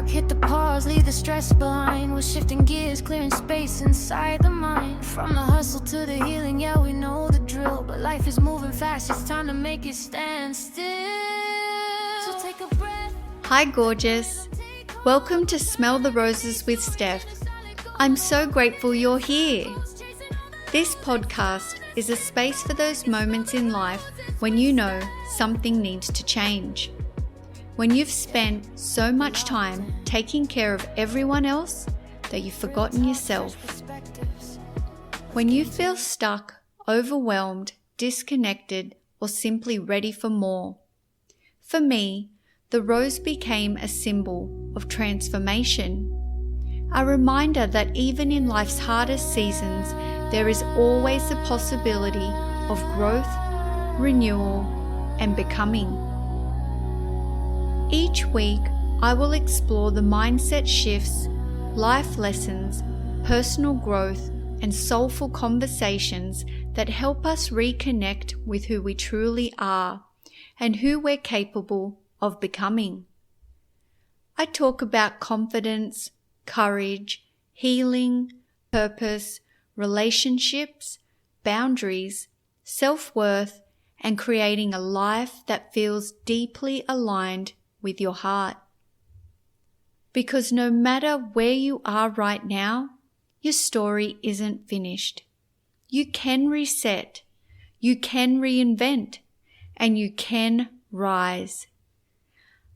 back, hit the pause, leave the stress behind. We're shifting gears, clearing space inside the mind. From the hustle to the healing, yeah, we know the drill. But life is moving fast, it's time to make it stand still. So take a breath. Hi gorgeous, welcome to Smell the Roses with Steph. I'm so grateful you're here. This podcast is a space for those moments in life when you know something needs to change. When you've spent so much time taking care of everyone else that you've forgotten yourself. When you feel stuck, overwhelmed, disconnected, or simply ready for more. For me, the rose became a symbol of transformation. A reminder that even in life's hardest seasons, there is always the possibility of growth, renewal, and becoming. Each week, I will explore the mindset shifts, life lessons, personal growth, and soulful conversations that help us reconnect with who we truly are and who we're capable of becoming. I talk about confidence, courage, healing, purpose, relationships, boundaries, self-worth, and creating a life that feels deeply aligned with your heart. Because no matter where you are right now, your story isn't finished. You can reset, you can reinvent, and you can rise.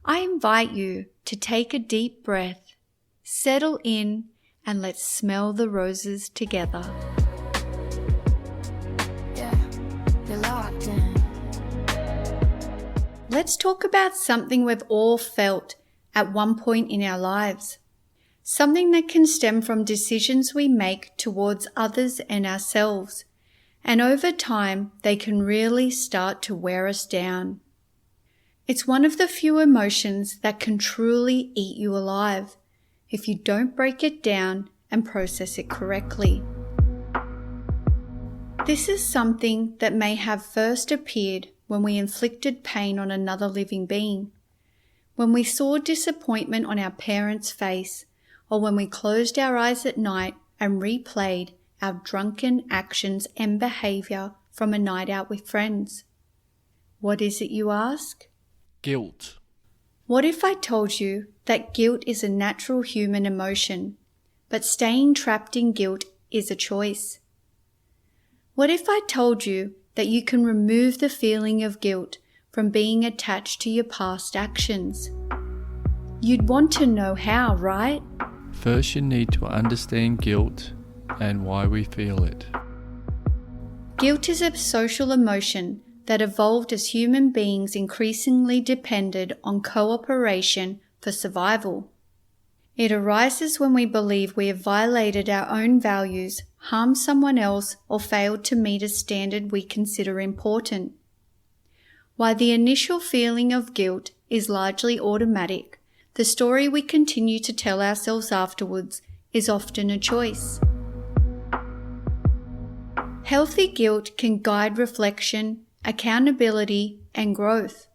I invite you to take a deep breath, settle in, and let's smell the roses together. Yeah, you're locked in. Let's talk about something we've all felt at one point in our lives. Something that can stem from decisions we make towards others and ourselves. And over time, they can really start to wear us down. It's one of the few emotions that can truly eat you alive if you don't break it down and process it correctly. This is something that may have first appeared when we inflicted pain on another living being, when we saw disappointment on our parents' face, or when we closed our eyes at night and replayed our drunken actions and behavior from a night out with friends. What is it, you ask? Guilt. What if I told you that guilt is a natural human emotion, but staying trapped in guilt is a choice? What if I told you that you can remove the feeling of guilt from being attached to your past actions? You'd want to know how, right? First, you need to understand guilt and why we feel it. Guilt is a social emotion that evolved as human beings increasingly depended on cooperation for survival. It arises when we believe we have violated our own values, harmed someone else, or failed to meet a standard we consider important. While the initial feeling of guilt is largely automatic, the story we continue to tell ourselves afterwards is often a choice. Healthy guilt can guide reflection, accountability, and growth.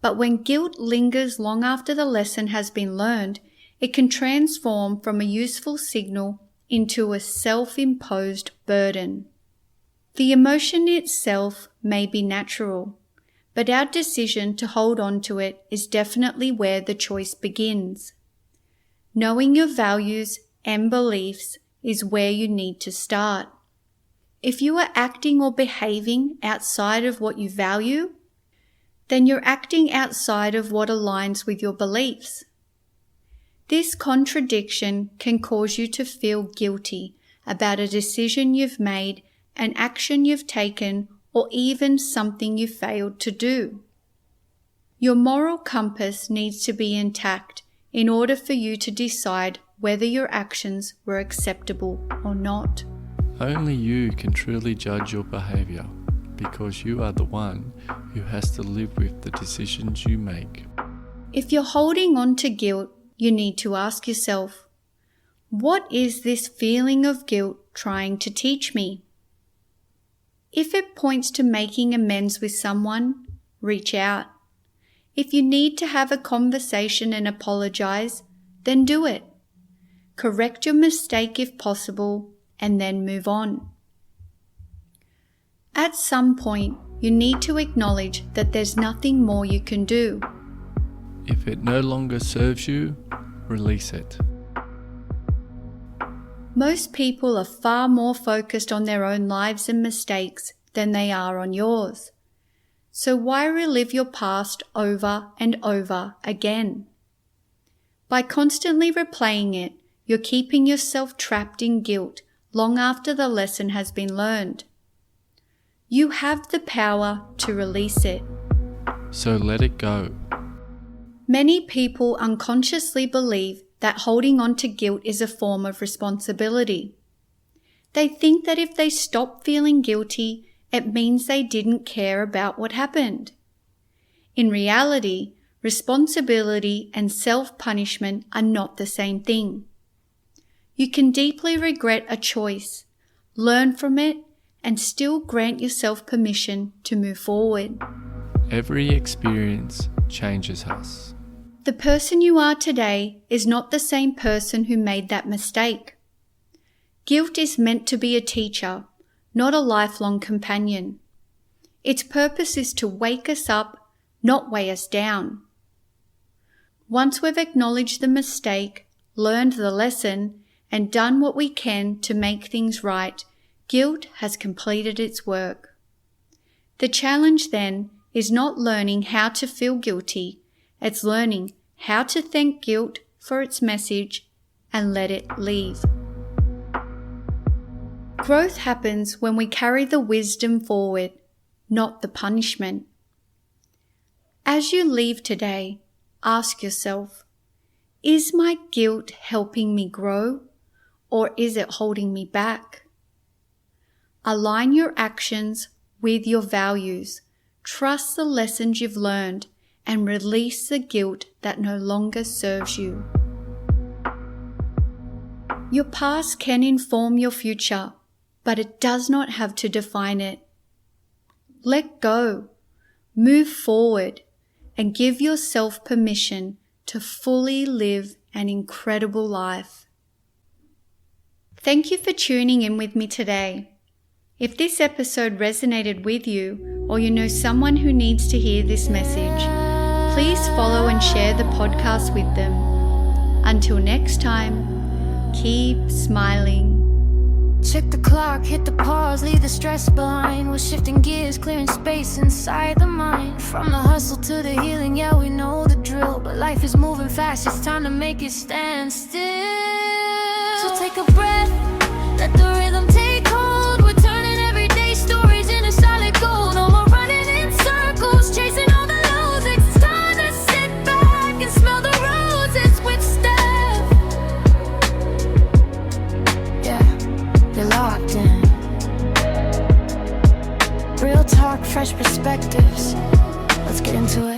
But when guilt lingers long after the lesson has been learned, it can transform from a useful signal into a self-imposed burden. The emotion itself may be natural, but our decision to hold on to it is definitely where the choice begins. Knowing your values and beliefs is where you need to start. If you are acting or behaving outside of what you value, then you're acting outside of what aligns with your beliefs. This contradiction can cause you to feel guilty about a decision you've made, an action you've taken, or even something you failed to do. Your moral compass needs to be intact in order for you to decide whether your actions were acceptable or not. Only you can truly judge your behavior because you are the one who has to live with the decisions you make. If you're holding on to guilt, you need to ask yourself, what is this feeling of guilt trying to teach me? If it points to making amends with someone, reach out. If you need to have a conversation and apologize, then do it. Correct your mistake if possible, and then move on. At some point, you need to acknowledge that there's nothing more you can do. If it no longer serves you, release it. Most people are far more focused on their own lives and mistakes than they are on yours. So why relive your past over and over again? By constantly replaying it, you're keeping yourself trapped in guilt long after the lesson has been learned. You have the power to release it. So let it go. Many people unconsciously believe that holding on to guilt is a form of responsibility. They think that if they stop feeling guilty, it means they didn't care about what happened. In reality, responsibility and self-punishment are not the same thing. You can deeply regret a choice, learn from it, and still grant yourself permission to move forward. Every experience changes us. The person you are today is not the same person who made that mistake. Guilt is meant to be a teacher, not a lifelong companion. Its purpose is to wake us up, not weigh us down. Once we've acknowledged the mistake, learned the lesson, and done what we can to make things right, guilt has completed its work. The challenge then is not learning how to feel guilty, it's learning how to thank guilt for its message and let it leave. Growth happens when we carry the wisdom forward, not the punishment. As you leave today, ask yourself, is my guilt helping me grow, or is it holding me back? Align your actions with your values, trust the lessons you've learned, and release the guilt that no longer serves you. Your past can inform your future, but it does not have to define it. Let go, move forward, and give yourself permission to fully live an incredible life. Thank you for tuning in with me today. If this episode resonated with you, or you know someone who needs to hear this message, please follow and share the podcast with them. Until next time, keep smiling. Check the clock, hit the pause, leave the stress behind. We're shifting gears, clearing space inside the mind. From the hustle to the healing, yeah, we know the drill. But life is moving fast, it's time to make it stand still. So take a breath, let the rhythm take hold. We're turning everyday stories into solid gold. No more running in circles, chasing all the lows. It's time to sit back and smell the roses with Steph. Yeah, you're locked in. Real talk, fresh perspectives. Let's get into it.